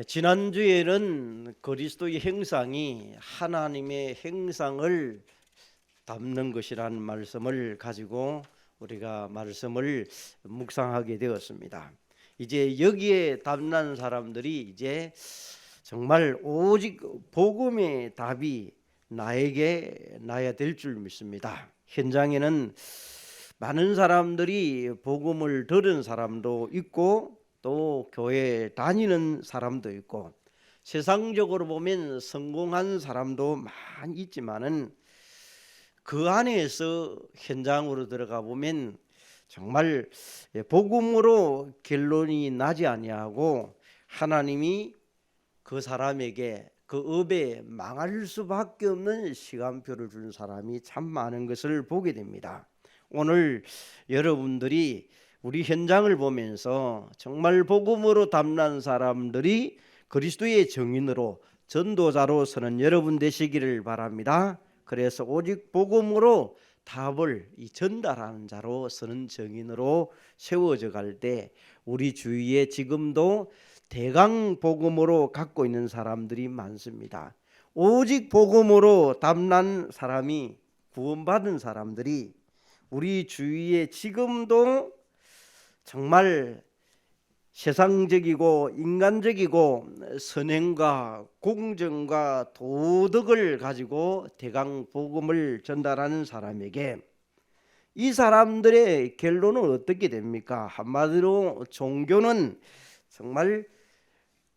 지난주에는 그리스도의 형상이 하나님의 형상을 담는 것이라는 말씀을 가지고 우리가 말씀을 묵상하게 되었습니다. 이제 여기에 담난 사람들이 이제 정말 오직 복음의 답이 나에게 나야 될 줄 믿습니다. 현장에는 많은 사람들이 복음을 들은 사람도 있고 또 교회 다니는 사람도 있고 세상적으로 보면 성공한 사람도 많이 있지만은 그 안에서 현장으로 들어가 보면 정말 복음으로 결론이 나지 아니하고 하나님이 그 사람에게 그 업에 망할 수밖에 없는 시간표를 준 사람이 참 많은 것을 보게 됩니다. 오늘 여러분들이 우리 현장을 보면서 정말 복음으로 담난 사람들이 그리스도의 증인으로 전도자로 서는 여러분 되시기를 바랍니다. 그래서 오직 복음으로 답을 전달하는 자로 서는 증인으로 세워져 갈 때 우리 주위에 지금도 대강 복음으로 갖고 있는 사람들이 많습니다. 오직 복음으로 담난 사람이 구원받은 사람들이 우리 주위에 지금도 정말 세상적이고 인간적이고 선행과 공정과 도덕을 가지고 대강 복음을 전달하는 사람에게 이 사람들의 결론은 어떻게 됩니까? 한마디로 종교는 정말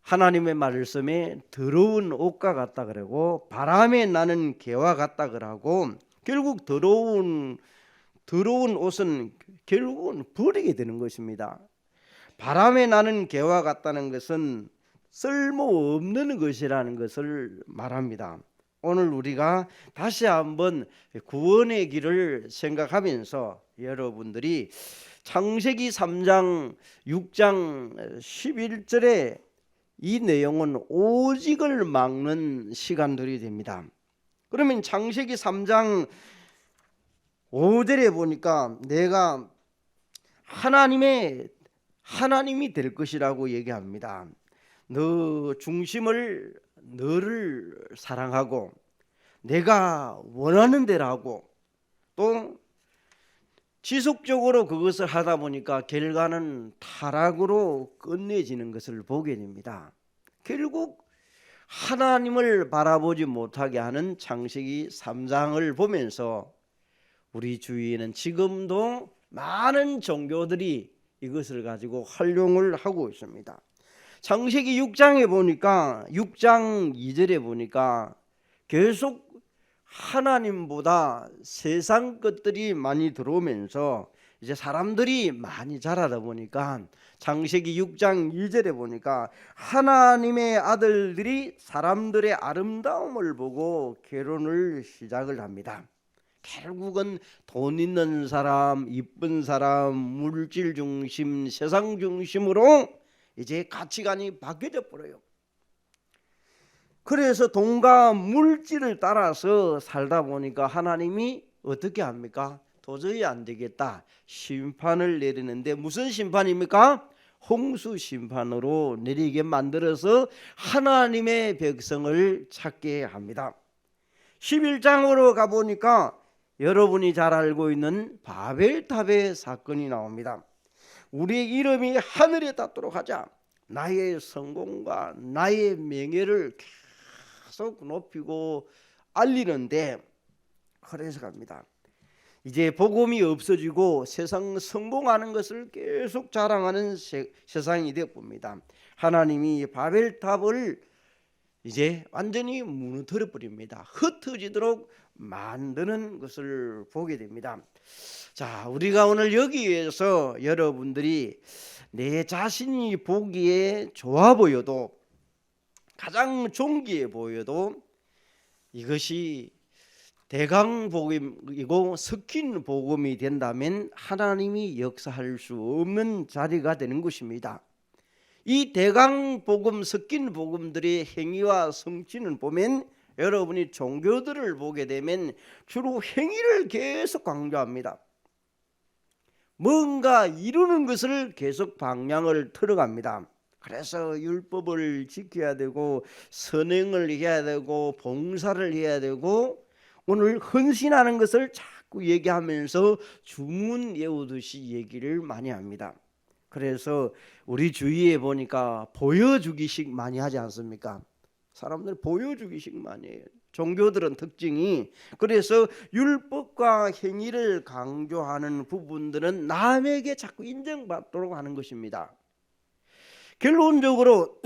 하나님의 말씀에 더러운 옷과 같다 그러고 바람에 나는 개와 같다 그러고 결국 더러운 옷은 결국은 버리게 되는 것입니다. 바람에 나는 개와 같다는 것은 쓸모없는 것이라는 것을 말합니다. 오늘 우리가 다시 한번 구원의 길을 생각하면서 여러분들이 창세기 3장 6장 11절에 이 내용은 오직을 막는 시간들이 됩니다. 그러면 창세기 3장 5절에 보니까 내가 하나님이 될 것이라고 얘기합니다. 너를 사랑하고 내가 원하는 대로 하고 또 지속적으로 그것을 하다 보니까 결과는 타락으로 끝내지는 것을 보게 됩니다. 결국 하나님을 바라보지 못하게 하는 창세기 3장을 보면서 우리 주위에는 지금도 많은 종교들이 이것을 가지고 활용을 하고 있습니다. 창세기 6장에 보니까 6장 2절에 보니까 계속 하나님보다 세상 것들이 많이 들어오면서 이제 사람들이 많이 자라다 보니까 창세기 6장 2절에 보니까 하나님의 아들들이 사람들의 아름다움을 보고 결혼을 시작을 합니다. 결국은 돈 있는 사람, 이쁜 사람, 물질 중심, 세상 중심으로 이제 가치관이 바뀌어져 버려요. 그래서 돈과 물질을 따라서 살다 보니까 하나님이 어떻게 합니까? 도저히 안 되겠다. 심판을 내리는데 무슨 심판입니까? 홍수 심판으로 내리게 만들어서 하나님의 백성을 찾게 합니다. 11장으로 가보니까 여러분이 잘 알고 있는 바벨탑의 사건이 나옵니다. 우리의 이름이 하늘에 닿도록 하자. 나의 성공과 나의 명예를 계속 높이고 알리는데 그래서 갑니다. 이제 복음이 없어지고 세상 성공하는 것을 계속 자랑하는 세상이 되어 봅니다. 하나님이 바벨탑을 이제 완전히 무너뜨려 버립니다. 흩어지도록 만드는 것을 보게 됩니다. 자, 우리가 오늘 여기에서 여러분들이 내 자신이 보기에 좋아 보여도 가장 존귀해 보여도 이것이 대강 복음이고 섞인 복음이 된다면 하나님이 역사할 수 없는 자리가 되는 것입니다. 이 대강 복음 섞인 복음들의 행위와 성취는 보면 여러분이 종교들을 보게 되면 주로 행위를 계속 강조합니다. 뭔가 이루는 것을 계속 방향을 틀어갑니다. 그래서 율법을 지켜야 되고 선행을 해야 되고 봉사를 해야 되고 오늘 헌신하는 것을 자꾸 얘기하면서 주문 외우듯이 얘기를 많이 합니다. 그래서 우리 주위에 보니까 보여주기식 많이 하지 않습니까? 사람들 보여주기식 많이 해요. 종교들은 특징이 그래서 율법과 행위를 강조하는 부분들은 남에게 자꾸 인정받도록 하는 것입니다. 결론적으로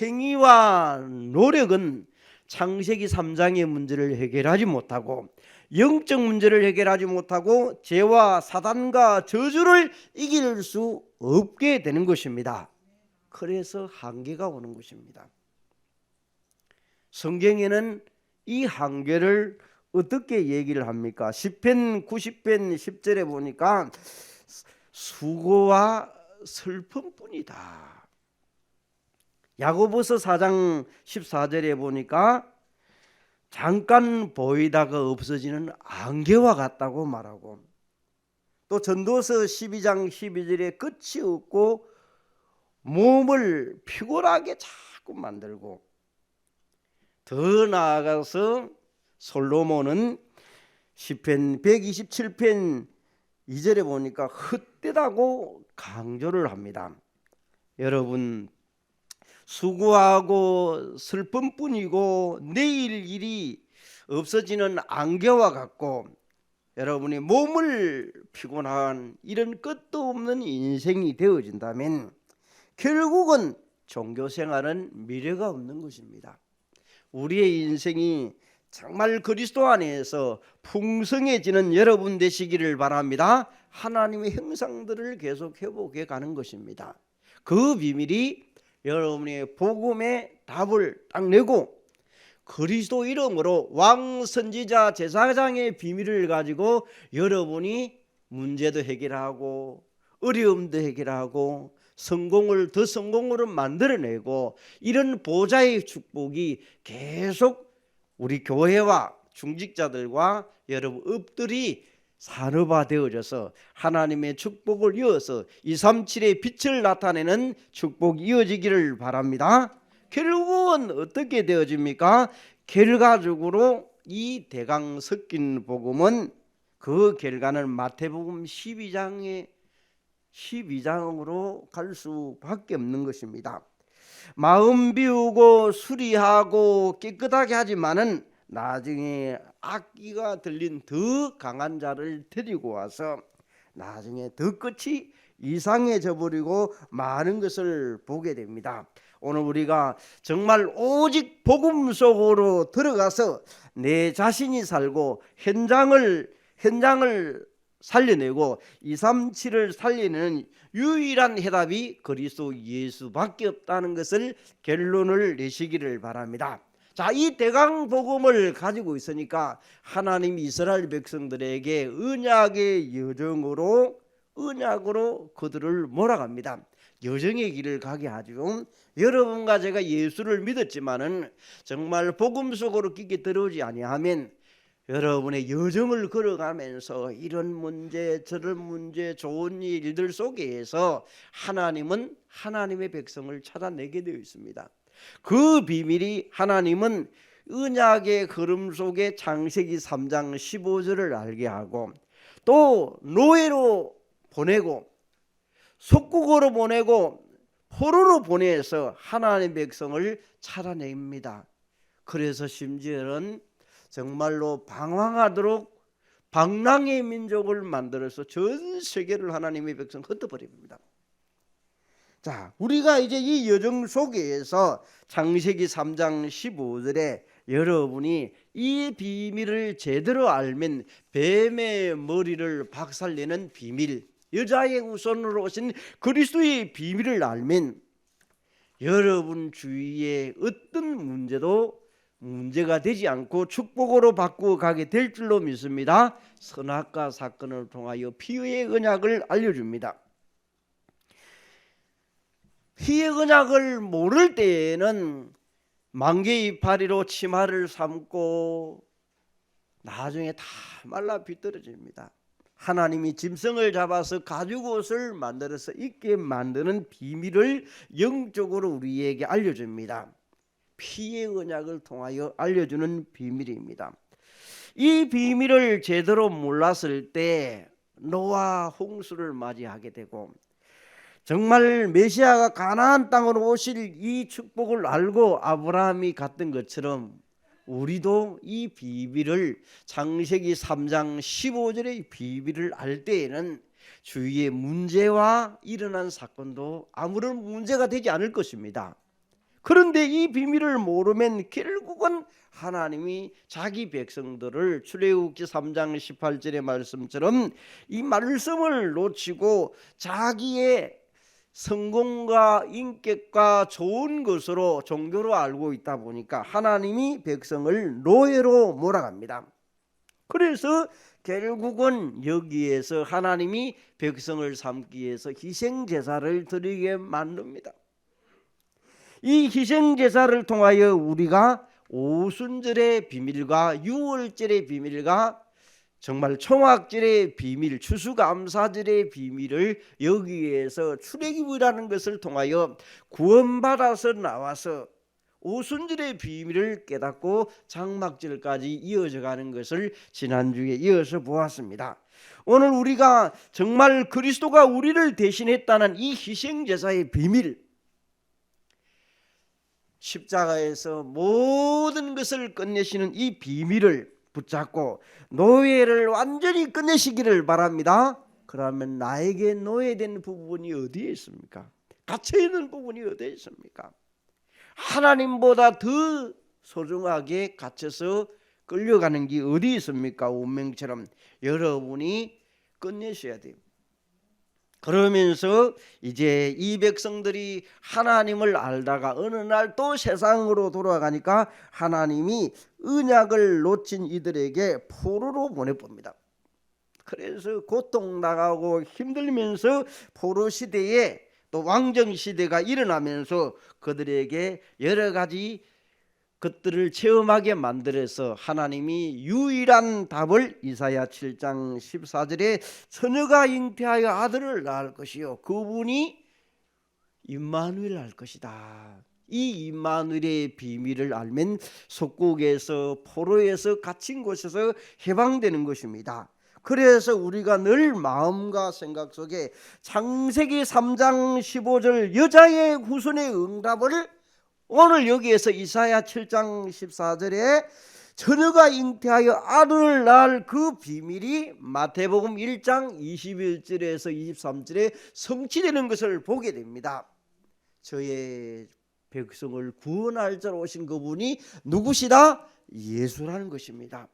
행위와 노력은 창세기 3장의 문제를 해결하지 못하고 영적 문제를 해결하지 못하고 죄와 사단과 저주를 이길 수 없게 되는 것입니다. 그래서 한계가 오는 것입니다. 성경에는 이 한계를 어떻게 얘기를 합니까? 시편 90편 10절에 보니까 수고와 슬픔뿐이다. 야고보서 4장 14절에 보니까 잠깐 보이다가 없어지는 안개와 같다고 말하고 또 전도서 12장 12절에 끝이 없고 몸을 피곤하게 자꾸 만들고 더 나아가서 솔로몬은 시편 127편 2절에 보니까 헛되다고 강조를 합니다. 여러분 수고하고 슬픔뿐이고 내일 일이 없어지는 안개와 같고 여러분이 몸을 피곤한 이런 끝도 없는 인생이 되어진다면 결국은 종교생활은 미래가 없는 것입니다. 우리의 인생이 정말 그리스도 안에서 풍성해지는 여러분 되시기를 바랍니다. 하나님의 형상들을 계속 회복해 가는 것입니다. 그 비밀이 여러분의 복음의 답을 딱 내고 그리스도 이름으로 왕 선지자 제사장의 비밀을 가지고 여러분이 문제도 해결하고 어려움도 해결하고 성공을 더 성공으로 만들어내고 이런 보좌의 축복이 계속 우리 교회와 중직자들과 여러분 업들이 산업화되어져서 하나님의 축복을 이어서 237의 빛을 나타내는 축복이 이어지기를 바랍니다. 결국은 어떻게 되어집니까? 결과적으로 이 대강 섞인 복음은 그 결과는 마태복음 12장으로 갈 수밖에 없는 것입니다. 마음 비우고 수리하고 깨끗하게 하지만은 나중에 악기가 들린 더 강한 자를 데리고 와서 나중에 더 끝이 이상해져 버리고 많은 것을 보게 됩니다. 오늘 우리가 정말 오직 복음 속으로 들어가서 내 자신이 살고 현장을 살려내고 237을 살리는 유일한 해답이 그리스도 예수밖에 없다는 것을 결론을 내시기를 바랍니다. 자, 이 대강 복음을 가지고 있으니까 하나님이 이스라엘 백성들에게 언약의 여정으로 그들을 몰아갑니다. 여정의 길을 가게 하죠. 여러분과 제가 예수를 믿었지만은 정말 복음 속으로 깊게 들어오지 아니하면 여러분의 여정을 걸어가면서 이런 문제 저런 문제 좋은 일들 속에서 하나님은 하나님의 백성을 찾아내게 되어 있습니다. 그 비밀이 하나님은 언약의 걸음 속에 창세기 3장 15절을 알게 하고 또 노예로 보내고 속국으로 보내고 포로로 보내서 하나님의 백성을 찾아냅니다. 그래서 심지어는 정말로 방황하도록 방랑의 민족을 만들어서 전 세계를 하나님의 백성 흩어버립니다. 자, 우리가 이제 이 여정 속에서 창세기 3장 15절에 여러분이 이 비밀을 제대로 알면 뱀의 머리를 박살내는 비밀, 여자의 후손으로 오신 그리스도의 비밀을 알면 여러분 주위에 어떤 문제도 문제가 되지 않고 축복으로 바꾸어 가게 될 줄로 믿습니다. 선악과 사건을 통하여 피의 언약을 알려줍니다. 피의 언약을 모를 때에는 만개이파리로 치마를 삼고 나중에 다 말라 비떨어집니다. 하나님이 짐승을 잡아서 가죽옷을 만들어서 입게 만드는 비밀을 영적으로 우리에게 알려줍니다. 피의 언약을 통하여 알려주는 비밀입니다. 이 비밀을 제대로 몰랐을 때 노아 홍수를 맞이하게 되고, 정말 메시아가 가나안 땅으로 오실 이 축복을 알고 아브라함이 갔던 것처럼 우리도 이 비밀을, 창세기 3장 15절의 비밀을 알 때에는 주위의 문제와 일어난 사건도 아무런 문제가 되지 않을 것입니다. 그런데 이 비밀을 모르면 결국은 하나님이 자기 백성들을 출애굽기 3장 18절의 말씀처럼 이 말씀을 놓치고 자기의 성공과 인격과 좋은 것으로 종교로 알고 있다 보니까 하나님이 백성을 노예로 몰아갑니다. 그래서 결국은 여기에서 하나님이 백성을 삼기 위해서 희생제사를 드리게 만듭니다. 이 희생제사를 통하여 우리가 오순절의 비밀과 유월절의 비밀과 정말 총학절의 비밀, 추수감사절의 비밀을 여기에서 출애굽이라는 것을 통하여 구원받아서 나와서 오순절의 비밀을 깨닫고 장막절까지 이어져 가는 것을 지난주에 이어서 보았습니다. 오늘 우리가 정말 그리스도가 우리를 대신했다는 이 희생제사의 비밀, 십자가에서 모든 것을 끝내시는 이 비밀을 붙잡고 노예를 완전히 끝내시기를 바랍니다. 그러면 나에게 노예된 부분이 어디에 있습니까? 갇혀있는 부분이 어디에 있습니까? 하나님보다 더 소중하게 갇혀서 끌려가는 게 어디 있습니까? 운명처럼 여러분이 끝내셔야 돼요. 그러면서 이제 이 백성들이 하나님을 알다가 어느 날 또 세상으로 돌아가니까 하나님이 언약을 놓친 이들에게 포로로 보내봅니다. 그래서 고통당하고 힘들면서 포로 시대에 또 왕정 시대가 일어나면서 그들에게 여러 가지 것들을 체험하게 만들어서 하나님이 유일한 답을 이사야 7장 14절에 처녀가 잉태하여 아들을 낳을 것이요 그분이 임마누엘 할 것이다. 이 임마누엘의 비밀을 알면 속국에서 포로에서 갇힌 곳에서 해방되는 것입니다. 그래서 우리가 늘 마음과 생각 속에 창세기 3장 15절 여자의 후손의 응답을 오늘 여기에서 이사야 7장 14절에 처녀가 잉태하여 아들을 낳을 그 비밀이 마태복음 1장 21절에서 23절에 성취되는 것을 보게 됩니다. 저의 백성을 구원할 자로 오신 그분이 누구시다? 예수라는 것입니다.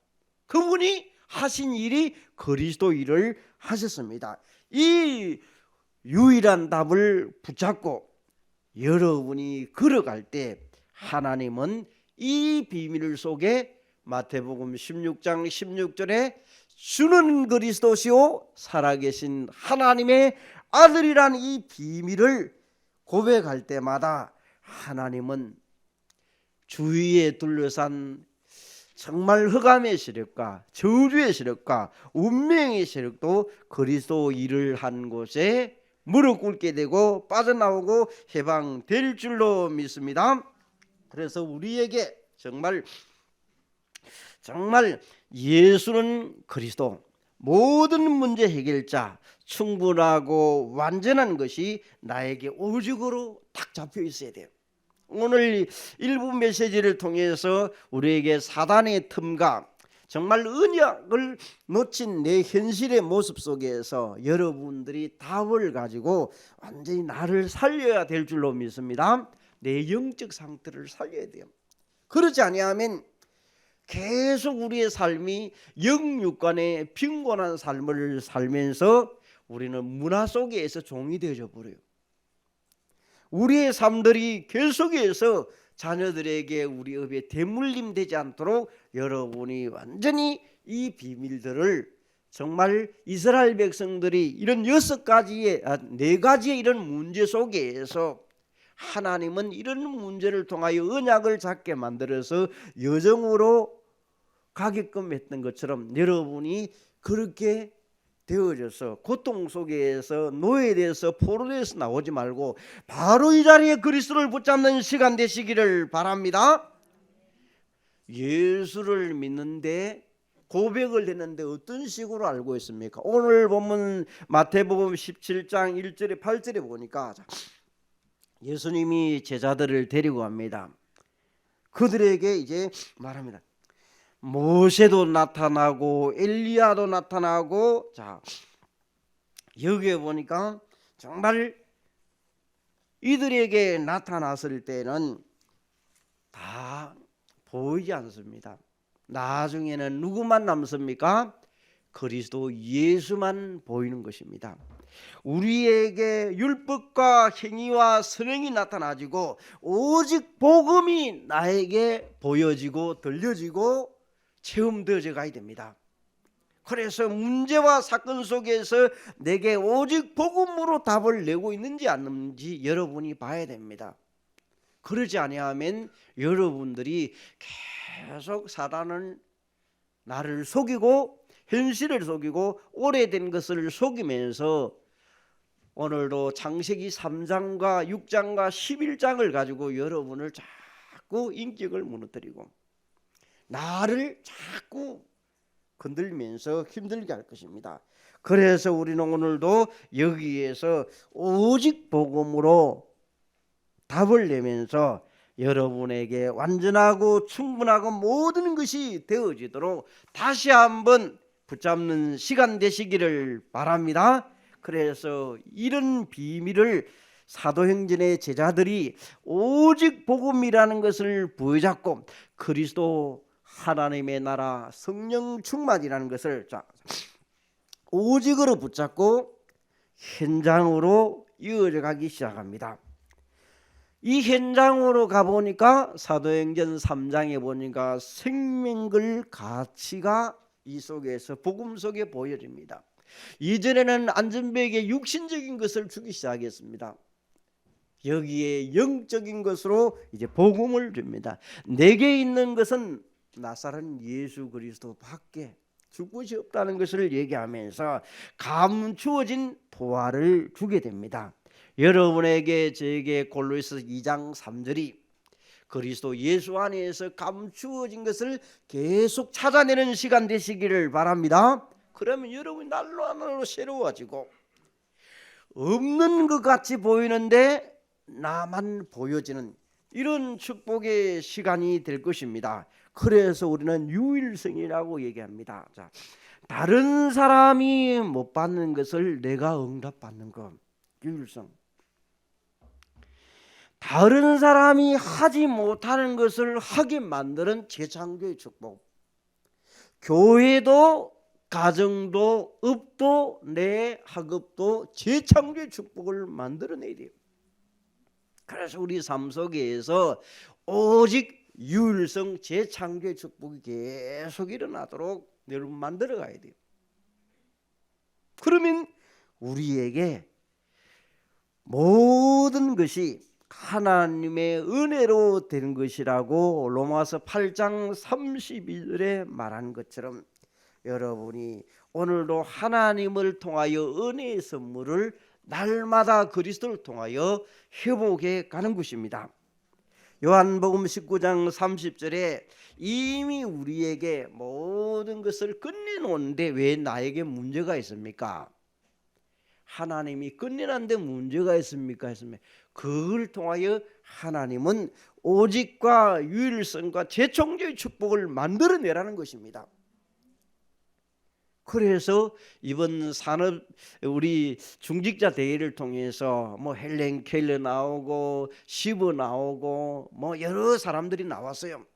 그분이 하신 일이 그리스도 일을 하셨습니다. 이 유일한 답을 붙잡고 여러분이 걸어갈 때 하나님은 이 비밀 속에 마태복음 16장 16절에 주는 그리스도시요 살아계신 하나님의 아들이란 이 비밀을 고백할 때마다 하나님은 주위에 둘러싼 정말 흑암의 세력과 저주의 세력과 운명의 세력도 그리스도 일을 한 곳에 무릎 꿇게 되고 빠져나오고 해방될 줄로 믿습니다. 그래서 우리에게 정말 예수는 그리스도, 모든 문제 해결자, 충분하고 완전한 것이 나에게 오직으로 딱 잡혀 있어야 돼요. 오늘 일부 메시지를 통해서 우리에게 사단의 틈과 정말 언약을 놓친 내 현실의 모습 속에서 여러분들이 답을 가지고 완전히 나를 살려야 될 줄로 믿습니다. 내 영적 상태를 살려야 돼요. 그렇지 아니하면 계속 우리의 삶이 영육간의 빈곤한 삶을 살면서 우리는 문화 속에서 종이 되어져 버려요. 우리의 삶들이 계속해서 자녀들에게 우리 업에 대물림 되지 않도록 여러분이 완전히 이 비밀들을 정말 이스라엘 백성들이 이런 4가지의 이런 문제 속에서 하나님은 이런 문제를 통하여 언약을 잡게 만들어서 여정으로 가게끔 했던 것처럼 여러분이 그렇게 되어져서 고통 속에서 노예돼서 포로돼서 나오지 말고 바로 이 자리에 그리스도를 붙잡는 시간 되시기를 바랍니다. 예수를 믿는데 고백을 했는데 어떤 식으로 알고 있습니까? 오늘 보면 마태복음 17장 1절에 8절에 보니까 예수님이 제자들을 데리고 갑니다. 그들에게 이제 말합니다. 모세도 나타나고 엘리야도 나타나고, 자 여기에 보니까 정말 이들에게 나타났을 때는 다 보이지 않습니다. 나중에는 누구만 남습니까? 그리스도 예수만 보이는 것입니다. 우리에게 율법과 행위와 선행이 나타나지고 오직 복음이 나에게 보여지고 들려지고 체험되어져 가야 됩니다. 그래서 문제와 사건 속에서 내게 오직 복음으로 답을 내고 있는지 않는지 여러분이 봐야 됩니다. 그러지 아니하면 여러분들이 계속 사단은 나를 속이고 현실을 속이고 오래된 것을 속이면서 오늘도 창세기 3장과 6장과 11장을 가지고 여러분을 자꾸 인격을 무너뜨리고 나를 자꾸 건들면서 힘들게 할 것입니다. 그래서 우리는 오늘도 여기에서 오직 복음으로 답을 내면서 여러분에게 완전하고 충분하고 모든 것이 되어지도록 다시 한번 붙잡는 시간 되시기를 바랍니다. 그래서 이런 비밀을 사도행전의 제자들이 오직 복음이라는 것을 부여잡고 그리스도 하나님의 나라 성령 충만이라는 것을 오직으로 붙잡고 현장으로 이어져 가기 시작합니다. 이 현장으로 가보니까 사도행전 3장에 보니까 생명글 가치가 이 속에서 복음 속에 보여집니다. 이전에는 안전배에게 육신적인 것을 주기 시작했습니다. 여기에 영적인 것으로 이제 복음을 줍니다. 내게 있는 것은 나사렛 예수 그리스도밖에 줄 것이 없다는 것을 얘기하면서 감추어진 부활을 주게 됩니다. 여러분에게 저에게 골로새서 2장 3절이 그리스도 예수 안에서 감추어진 것을 계속 찾아내는 시간 되시기를 바랍니다. 그러면 여러분이 날로 날로 새로워지고 없는 것 같이 보이는데 나만 보여지는 이런 축복의 시간이 될 것입니다. 그래서 우리는 유일성이라고 얘기합니다. 자, 다른 사람이 못 받는 것을 내가 응답받는 것, 유일성. 다른 사람이 하지 못하는 것을 하게 만드는 재창조의 축복. 교회도 가정도 업도 내 학업도 재창조의 축복을 만들어내야 돼요. 그래서 우리 삶 속에서 오직 유일성 재창조의 축복이 계속 일어나도록 여러분 만들어 가야 돼요. 그러면 우리에게 모든 것이 하나님의 은혜로 되는 것이라고 로마서 8장 32절에 말한 것처럼 여러분이 오늘도 하나님을 통하여 은혜의 선물을 날마다 그리스도를 통하여 회복해 가는 것입니다. 요한복음 19장 30절에 이미 우리에게 모든 것을 끝내놓는데 왜 나에게 문제가 있습니까? 하나님이 끝내놨는데 문제가 있습니까? 했으면 그걸 통하여 하나님은 오직과 유일성과 재창조의 축복을 만들어내라는 것입니다. 그래서 이번 산업 우리 중직자 대회를 통해서 뭐 헬렌 켈러 나오고 시브 나오고 뭐 여러 사람들이 나왔어요.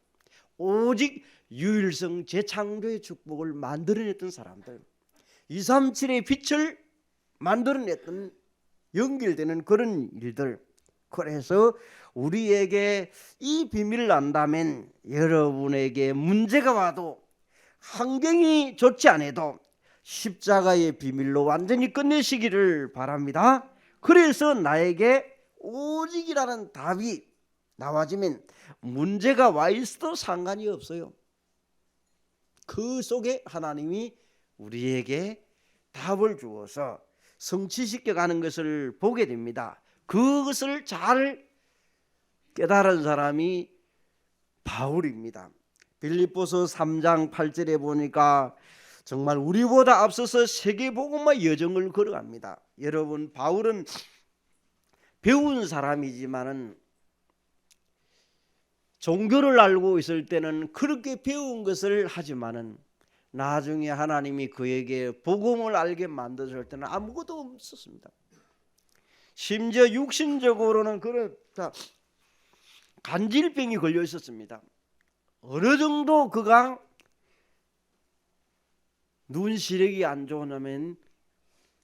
오직 유일성 재창조의 축복을 만들어냈던 사람들, 237의 빛을 만들어냈던 연결되는 그런 일들. 그래서 우리에게 이 비밀을 안다면 여러분에게 문제가 와도 환경이 좋지 않아도 십자가의 비밀로 완전히 끝내시기를 바랍니다. 그래서 나에게 오직이라는 답이 나와지면 문제가 와 있어도 상관이 없어요. 그 속에 하나님이 우리에게 답을 주어서 성취시켜 가는 것을 보게 됩니다. 그것을 잘 깨달은 사람이 바울입니다. 빌립보서 3장 8절에 보니까 정말 우리보다 앞서서 세계복음화 여정을 걸어갑니다. 여러분, 바울은 배운 사람이지만은 종교를 알고 있을 때는 그렇게 배운 것을 하지만은 나중에 하나님이 그에게 복음을 알게 만드실 때는 아무것도 없었습니다. 심지어 육신적으로는 그렇다 간질병이 걸려 있었습니다. 어느 정도 그가 눈 시력이 안 좋으면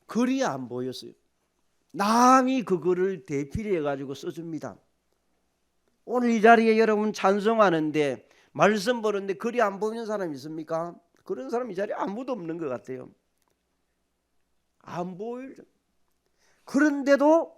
글이 안 보였어요. 남이 그거를 대필해 가지고 써줍니다. 오늘 이 자리에 여러분 찬송하는데 말씀 보는데 글이 안 보이는 사람 있습니까? 그런 사람 이 자리에 아무도 없는 것 같아요. 안 보일. 그런데도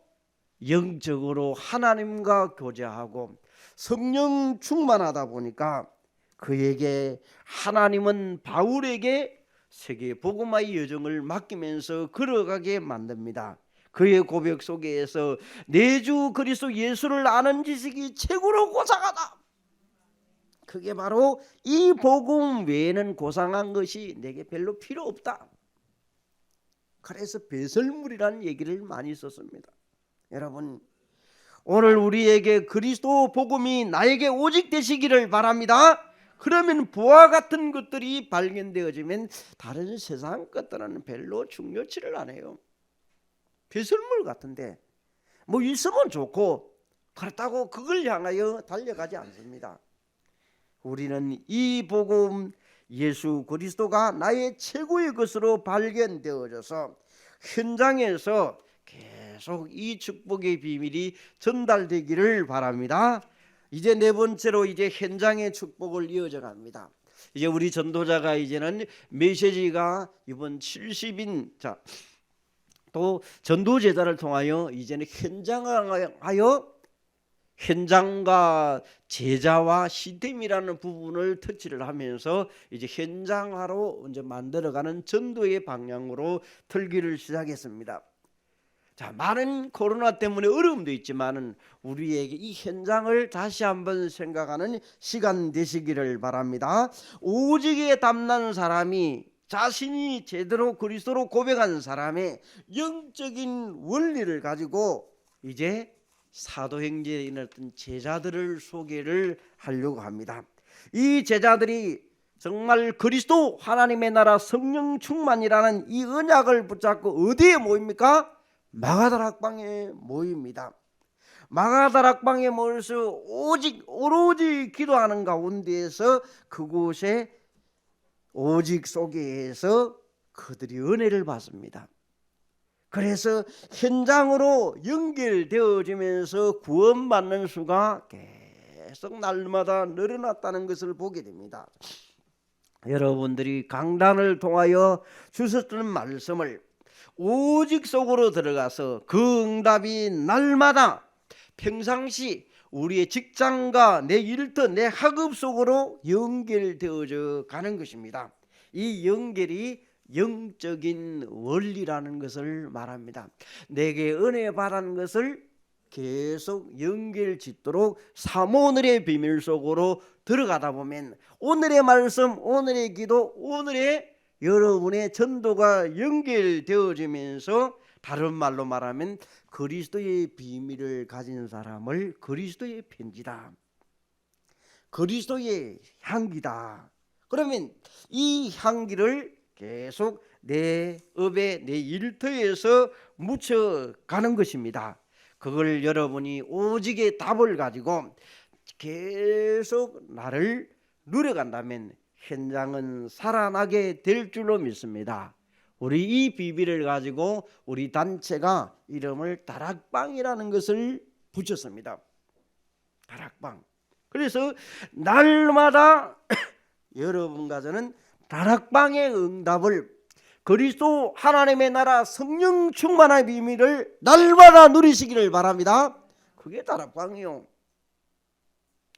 영적으로 하나님과 교제하고 성령 충만하다 보니까 그에게 하나님은 바울에게 세계 복음화의 여정을 맡기면서 걸어가게 만듭니다. 그의 고백 속에서 내 주 그리스도 예수를 아는 지식이 최고로 고상하다. 그게 바로 이 복음 외에는 고상한 것이 내게 별로 필요 없다. 그래서 배설물이라는 얘기를 많이 썼습니다. 여러분, 오늘 우리에게 그리스도 복음이 나에게 오직 되시기를 바랍니다. 그러면 부와 같은 것들이 발견되어지면 다른 세상 것들은 별로 중요치를 않아요. 배설물 같은데 뭐 있으면 좋고 그렇다고 그걸 향하여 달려가지 않습니다. 우리는 이 복음 예수 그리스도가 나의 최고의 것으로 발견되어져서 현장에서 계속 이 축복의 비밀이 전달되기를 바랍니다. 이제 네 번째로 이제 현장의 축복을 이어져 갑니다. 이제 우리 전도자가 이제는 메시지가 이번 70인 또 전도 제자를 통하여 이제는 현장과 제자와 시스템이라는 부분을 터치를 하면서 이제 현장화로 이제 만들어가는 전도의 방향으로 틀기를 시작했습니다. 자, 많은 코로나 때문에 어려움도 있지만은 우리에게 이 현장을 다시 한번 생각하는 시간 되시기를 바랍니다. 오직에 담난 사람이 자신이 제대로 그리스도로 고백한 사람의 영적인 원리를 가지고 이제 사도행전에 있는 제자들을 소개를 하려고 합니다. 이 제자들이 정말 그리스도 하나님의 나라 성령 충만이라는 이 언약을 붙잡고 어디에 모입니까? 마가다락방에 모입니다. 마가다락방에 모여서 오로지 기도하는 가운데에서 그곳에 오직 속에서 그들이 은혜를 받습니다. 그래서 현장으로 연결되어지면서 구원받는 수가 계속 날마다 늘어났다는 것을 보게 됩니다. 여러분들이 강단을 통하여 주셨던 말씀을 오직 속으로 들어가서 그 응답이 날마다 평상시 우리의 직장과 내 일터 내 학업 속으로 연결되어져 가는 것입니다. 이 연결이 영적인 원리라는 것을 말합니다. 내게 은혜 받은 것을 계속 연결짓도록 사모늘의 비밀 속으로 들어가다 보면 오늘의 말씀, 오늘의 기도, 오늘의 여러분의 전도가 연결되어지면서 다른 말로 말하면 그리스도의 비밀을 가진 사람을 그리스도의 편지다, 그리스도의 향기다. 그러면 이 향기를 계속 내 업에 내 일터에서 묻혀가는 것입니다. 그걸 여러분이 오직의 답을 가지고 계속 나를 누려간다면 현장은 살아나게 될 줄로 믿습니다. 우리 이 비밀을 가지고 우리 단체가 이름을 다락방이라는 것을 붙였습니다. 다락방. 그래서 날마다 여러분과 저는 다락방의 응답을 그리스도 하나님의 나라 성령 충만의 비밀을 날마다 누리시기를 바랍니다. 그게 다락방이요.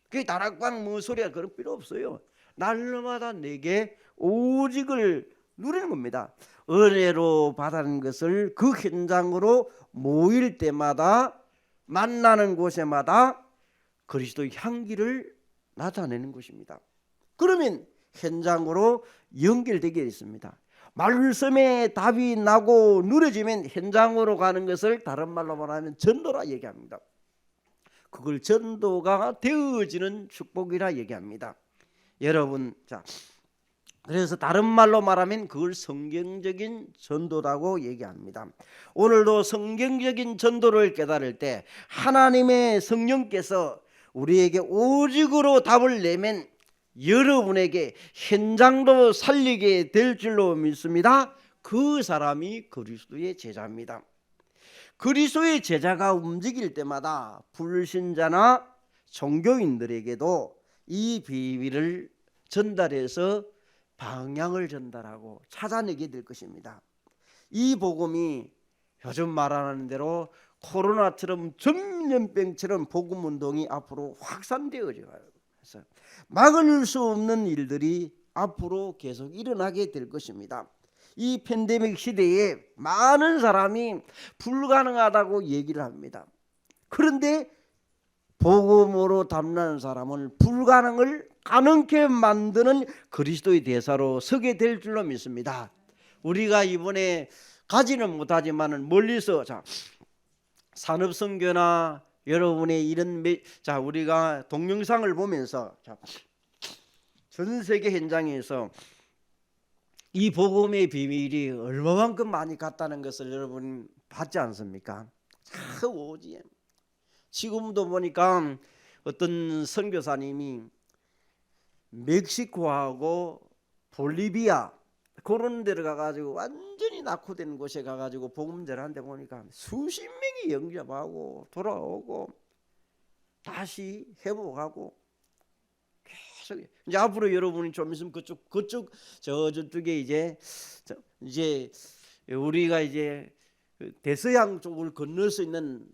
그게 다락방 뭐 소리야 그럴 필요 없어요. 날마다 내게 오직을 누리는 겁니다. 은혜로 받은 것을 그 현장으로 모일 때마다 만나는 곳에마다 그리스도의 향기를 나타내는 것입니다. 그러면 현장으로 연결되게 있습니다. 말씀에 답이 나고 누려지면 현장으로 가는 것을 다른 말로 말하면 전도라 얘기합니다. 그걸 전도가 되어지는 축복이라 얘기합니다. 여러분, 자, 그래서 다른 말로 말하면 그걸 성경적인 전도라고 얘기합니다. 오늘도 성경적인 전도를 깨달을 때 하나님의 성령께서 우리에게 오직으로 답을 내면 여러분에게 현장도 살리게 될 줄로 믿습니다. 그 사람이 그리스도의 제자입니다. 그리스도의 제자가 움직일 때마다 불신자나 종교인들에게도 이 비밀을 전달해서 방향을 전달하고 찾아내게 될 것입니다. 이 복음이 요즘 말하는 대로 코로나처럼 전염병처럼 복음 운동이 앞으로 확산되어져요. 그래서 막을 수 없는 일들이 앞으로 계속 일어나게 될 것입니다. 이 팬데믹 시대에 많은 사람이 불가능하다고 얘기를 합니다. 그런데 복음으로 담는 사람은 불가능을 가능케 만드는 그리스도의 대사로 서게 될 줄로 믿습니다. 우리가 이번에 가지는 못하지만 멀리서 산업선교나 여러분의 이런 우리가 동영상을 보면서 전 세계 현장에서 이 복음의 비밀이 얼마만큼 많이 갔다는 것을 여러분 봤지 않습니까? 오지. 지금도 보니까 어떤 선교사님이 멕시코하고 볼리비아 그런 데를 가가지고 완전히 낙후된 곳에 가가지고 복음 전하는데 보니까 수십 명이 영접하고 돌아오고 다시 회복하고 계속. 이제 앞으로 여러분이 좀 있으면 저쪽에 이제 우리가 이제 대서양 쪽을 건널 수 있는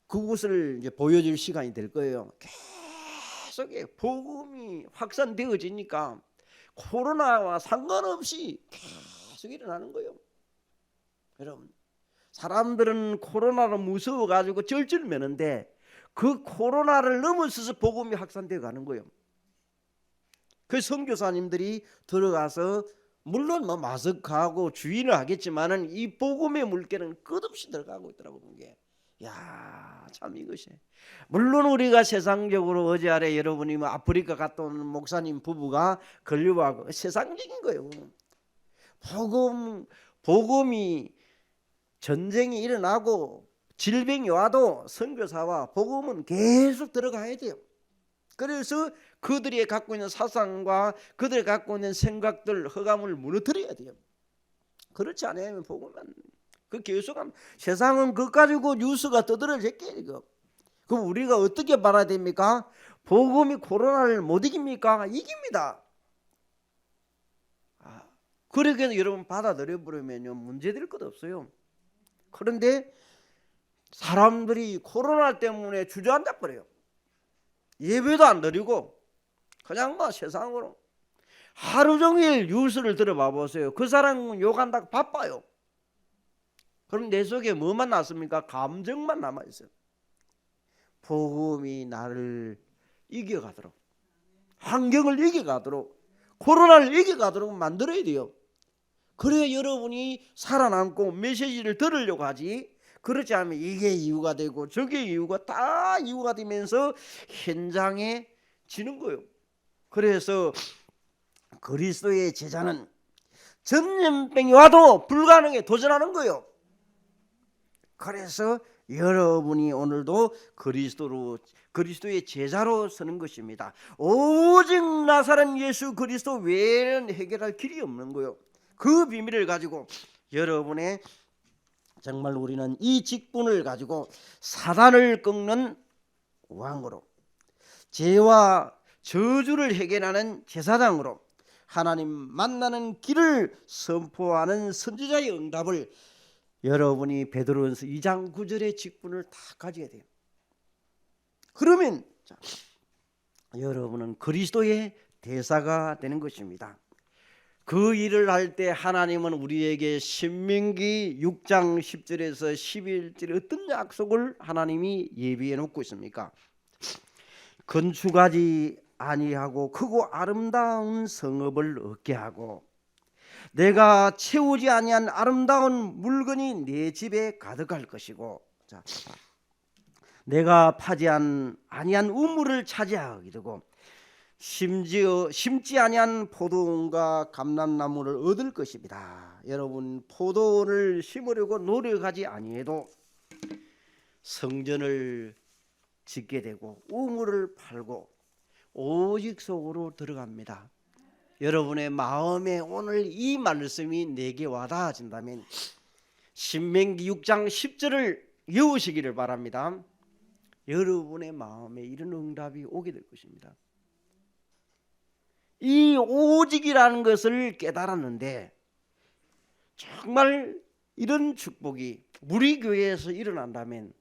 그곳을 이제 보여줄 시간이 될 거예요. 계속 복음이 확산되어지니까 코로나와 상관없이 계속 일어나는 거예요. 여러분, 사람들은 코로나로 무서워가지고 절절매는데 그 코로나를 넘어서서 복음이 확산되어 가는 거예요. 그 선교사님들이 들어가서 물론 마스크하고 주의를 하겠지만은 이 복음의 물결은 끝없이 들어가고 있더라고. 이게 참 이것이 물론 우리가 세상적으로 어제 아래 여러분이 아프리카 갔다 온 목사님 부부가 걸려와고 세상적인 거예요. 복음이 전쟁이 일어나고 질병이 와도 선교사와 복음은 계속 들어가야 돼요. 그래서 그들이 갖고 있는 사상과 그들이 갖고 있는 생각들 허감을 무너뜨려야 돼요. 그렇지 않으면 복음은 그 계속하면 세상은 그거 가지고 뉴스가 떠들어졌게 이거. 그럼 우리가 어떻게 말해야 됩니까? 복음이 코로나를 못 이깁니까? 이깁니다. 그렇게 해서 여러분 받아들여 버리면요 문제될 것 없어요. 그런데 사람들이 코로나 때문에 주저앉아 버려요. 예배도 안 드리고 그냥 세상으로 하루 종일 뉴스를 들어봐 보세요. 그 사람은 욕한다고 바빠요. 그럼 내 속에 뭐만 남습니까? 감정만 남아있어요. 복음이 나를 이겨가도록, 환경을 이겨가도록, 코로나를 이겨가도록 만들어야 돼요. 그래야 여러분이 살아남고 메시지를 들으려고 하지. 그렇지 않으면 이게 이유가 되고 저게 이유가 다 이유가 되면서 현장에 지는 거예요. 그래서 그리스도의 제자는 전염병이 와도 불가능에 도전하는 거예요. 그래서 여러분이 오늘도 그리스도의 제자로 서는 것입니다. 오직 나사렛 예수 그리스도 외에는 해결할 길이 없는 거예요. 그 비밀을 가지고 여러분의 정말 우리는 이 직분을 가지고 사단을 꺾는 왕으로, 죄와 저주를 해결하는 제사장으로, 하나님 만나는 길을 선포하는 선지자의 응답을 여러분이 베드로전서 2장 9절의 직분을 다 가져야 돼요. 그러면 여러분은 그리스도의 대사가 되는 것입니다. 그 일을 할 때 하나님은 우리에게 신명기 6장 10절에서 11절에 어떤 약속을 하나님이 예비해 놓고 있습니까? 건축하지 아니하고 크고 아름다운 성읍을 얻게 하고 내가 채우지 아니한 아름다운 물건이 내 집에 가득할 것이고, 자, 내가 파지 아니한 우물을 차지하게 되고 심지어 심지 아니한 포도원과 감람나무를 얻을 것입니다. 여러분, 포도원을 심으려고 노력하지 아니해도 성전을 짓게 되고 우물을 팔고 오직 속으로 들어갑니다. 여러분의 마음에 오늘 이 말씀이 내게 와닿아진다면 신명기 6장 10절을 외우시기를 바랍니다. 여러분의 마음에 이런 응답이 오게 될 것입니다. 이 오직이라는 것을 깨달았는데 정말 이런 축복이 우리 교회에서 일어난다면,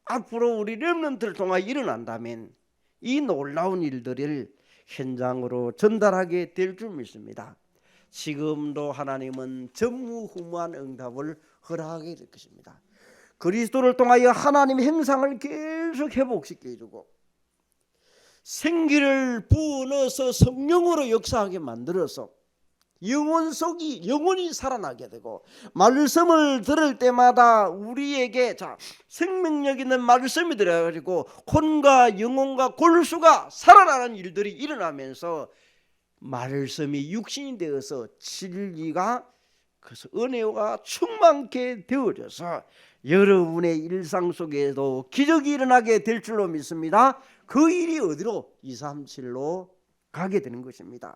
앞으로 우리 렘넌트를 통하여 일어난다면 이 놀라운 일들을 현장으로 전달하게 될 줄 믿습니다. 지금도 하나님은 전무후무한 응답을 허락하게 될 것입니다. 그리스도를 통하여 하나님의 형상을 계속 회복시켜 주고 생기를 부어넣어서 성령으로 역사하게 만들어서 영혼 속이 영혼이 살아나게 되고 말씀을 들을 때마다 우리에게 생명력 있는 말씀이 들어가지고 혼과 영혼과 골수가 살아나는 일들이 일어나면서 말씀이 육신이 되어서 진리가 그래서 은혜가 충만케 되어져서 여러분의 일상 속에도 기적이 일어나게 될 줄로 믿습니다. 그 일이 어디로? 237로 가게 되는 것입니다.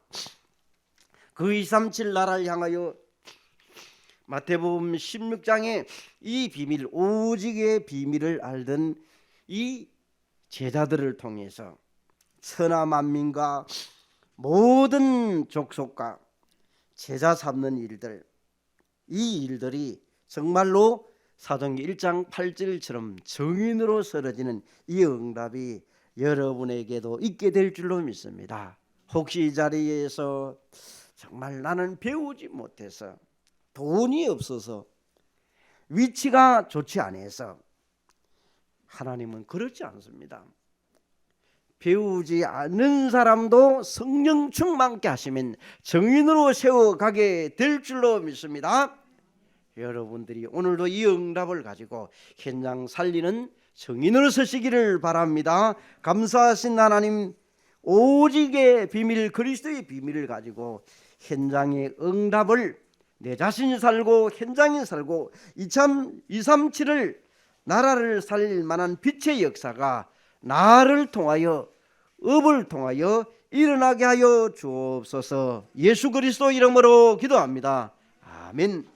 그 237 나라를 향하여 마태복음 16장에 이 비밀, 오직의 비밀을 알던 이 제자들을 통해서 천하 만민과 모든 족속과 제자 삼는 일들, 이 일들이 정말로 사도행전 1장 8절처럼 정인으로 쓰러지는 이 응답이 여러분에게도 있게 될 줄로 믿습니다. 혹시 이 자리에서 정말 나는 배우지 못해서 돈이 없어서 위치가 좋지 않아서, 하나님은 그렇지 않습니다. 배우지 않는 사람도 성령 충만케 하시면 정인으로 세워가게 될 줄로 믿습니다. 여러분들이 오늘도 이 응답을 가지고 현장 살리는 정인으로 서시기를 바랍니다. 감사하신 하나님, 오직의 비밀, 그리스도의 비밀을 가지고 현장의 응답을 내 자신이 살고 현장이 살고 237을 나라를 살릴 만한 빛의 역사가 나를 통하여 업을 통하여 일어나게 하여 주옵소서. 예수 그리스도 이름으로 기도합니다. 아멘.